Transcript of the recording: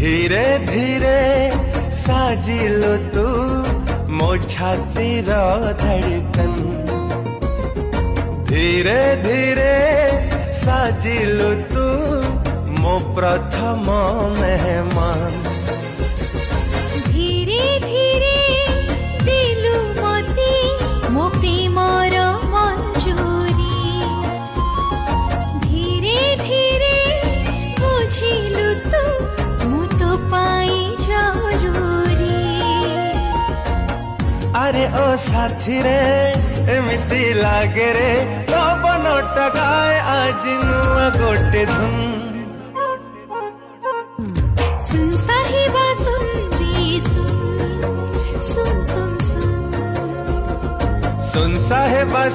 धीरे धीरे साजिलो तू मो छातीर धड़कन, धीरे धीरे साजिलो तू मो प्रथम मेहमान। धीरे धीरे दिलु मते मो प्रेमर मंजूरी, धीरे धीरे बुझिलु तू मु तो पाई जरूरी। अरे ओ साथी रे एमिति लागे रे पवन टकाए आज नुआ गोटे धुन। सुन साहिबा सुन रे सुन, सुन सुन सुन, सुन साहेबा